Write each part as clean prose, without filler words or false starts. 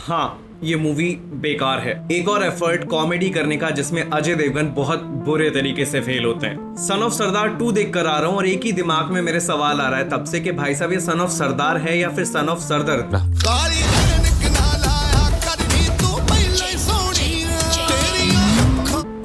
हाँ, ये मूवी बेकार है। एक और एफर्ट कॉमेडी करने का जिसमें अजय देवगन बहुत बुरे तरीके से फेल होते हैं। सन ऑफ सरदार 2 देख कर आ रहा हूँ और एक ही दिमाग में मेरे सवाल आ रहा है तब से कि भाई साहब ये सन ऑफ सरदार है या फिर सन ऑफ सरदर्द।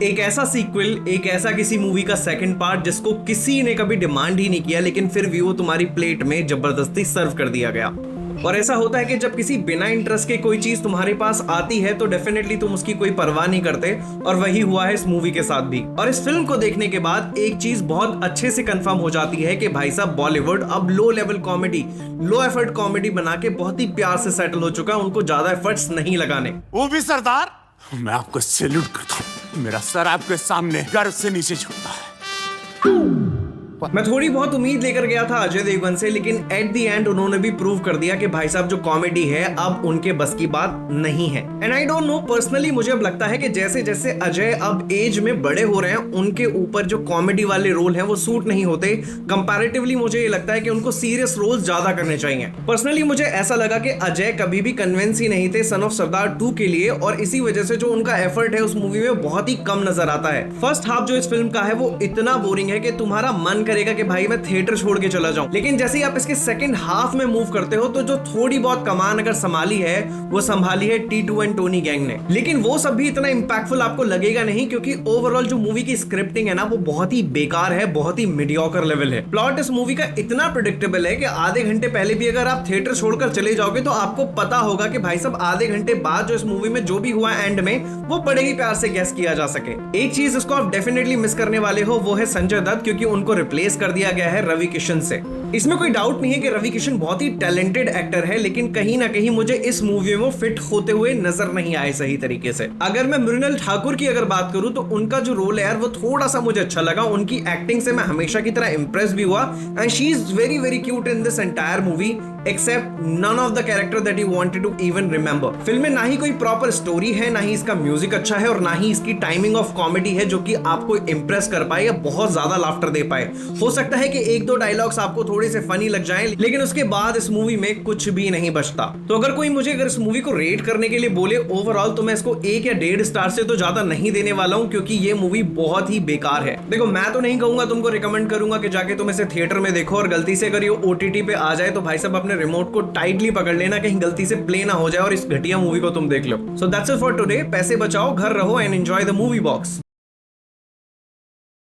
एक ऐसा सीक्वल, एक ऐसा किसी मूवी का सेकंड पार्ट जिसको किसी ने कभी डिमांड ही नहीं किया, लेकिन फिर भी वो तुम्हारी प्लेट में जबरदस्ती सर्व कर दिया गया। और ऐसा होता है कि जब किसी बिना इंटरेस्ट के कोई चीज तुम्हारे पास आती है तो डेफिनेटली तुम उसकी कोई परवाह नहीं करते, और वही हुआ है इस मूवी के साथ भी। और इस फिल्म को देखने के बाद एक चीज बहुत अच्छे से कंफर्म हो जाती है कि भाई साहब बॉलीवुड अब low level comedy, low effort comedy बना के बहुत ही प्यार से सेटल हो चुका है, उनको ज्यादा एफर्ट्स नहीं लगाने। वो भी सरदार, मैं आपको सैल्यूट करता हूँ। मेरा सर आपके सामने गर्व से नीचे झुकता है। मैं थोड़ी बहुत उम्मीद लेकर गया था अजय देवगन से, लेकिन एट द एंड उन्होंने भी प्रूव कर दिया कि भाई साहब जो कॉमेडी है अब उनके बस की बात नहीं है। And I don't know, personally मुझे अब लगता है कि जैसे जैसे अजय अब एज में बड़े हो रहे हैं, उनके ऊपर जो कॉमेडी वाले रोल हैं वो सूट नहीं होते। कंपैरेटिवली मुझे ये लगता है कि उनको सीरियस रोल ज्यादा करने चाहिए। पर्सनली मुझे ऐसा लगा कि अजय कभी भी कन्विंस ही नहीं थे सन ऑफ सरदार 2 के लिए, और इसी वजह से जो उनका एफर्ट है उस मूवी में बहुत ही कम नजर आता है। फर्स्ट हाफ जो इस फिल्म का है वो इतना बोरिंग है कि तुम्हारा मन करेगा कि भाई मैं थिएटर छोड़ के चला जाऊं, लेकिन जैसे ही आप इसके सेकंड हाफ में मूव करते हो तो जो थोड़ी बहुत कमान अगर संभाली है वो संभाली है T2 एंड टोनी गैंग ने। लेकिन वो सब भी इतना इंपैक्टफुल आपको लगेगा नहीं, क्योंकि ओवरऑल जो मूवी की स्क्रिप्टिंग है ना वो बहुत ही बेकार है, बहुत ही मीडियोकर लेवल है। प्लॉट इस मूवी का इतना प्रेडिक्टेबल है कि आधे घंटे पहले भी अगर आप थिएटर छोड़कर चले जाओगे तो आपको पता होगा कि भाई साहब आधे घंटे बाद जो इस मूवी में जो भी हुआ एंड में वो बड़े ही प्यार से गेस किया जा सके। एक चीज इसको आप डेफिनेटली मिस करने वाले हो वो है संजय दत्त, क्योंकि उनको रिप्लेस कर दिया गया है रवि किशन से। इसमें कोई डाउट नहीं है कि रवि किशन बहुत ही टैलेंटेड एक्टर है, लेकिन कहीं ना कहीं मुझे इस मूवी में फिट होते हुए नजर नहीं आए सही तरीके से। अगर मैं मृणाल ठाकुर की अगर बात करूं तो उनका जो रोल है यार वो थोड़ा सा मुझे अच्छा लगा। उनकी एक्टिंग से मैं हमेशा की तरह इंप्रेस भी हुआ, and she is very very cute in this entire movie, except none of the character that you wanted to even remember. Film में ना ही कोई प्रॉपर स्टोरी है, ना ही इसका म्यूजिक अच्छा है, और ना ही इसकी टाइमिंग ऑफ कॉमेडी है जो कि आपको इंप्रेस कर पाए या बहुत ज्यादा लाफ्टर दे पाए। हो सकता है कि एक दो डायलॉग्स आपको थोड़े से फनी लग जाएं, लेकिन उसके बाद इस मूवी में कुछ भी नहीं बचता। तो अगर कोई मुझे अगर इस मूवी को रेट करने के लिए बोले ओवरऑल, तो मैं इसको 1 या 1.5 स्टार से तो ज्यादा नहीं देने वाला हूं, क्योंकि ये मूवी बहुत ही बेकार है। देखो, मैं तो नहीं कहूंगा, तुमको रिकमेंड करूंगा कि जाके तुम इसे थिएटर में देखो, और गलती से अगर ये OTT पे आ जाए तो भाई साहब अपने रिमोट को टाइटली पकड़ लेना, कहीं गलती से प्ले ना हो जाए और इस घटिया मूवी को तुम देख लो। So that's it for today. पैसे बचाओ, घर रहो and enjoy the movie box.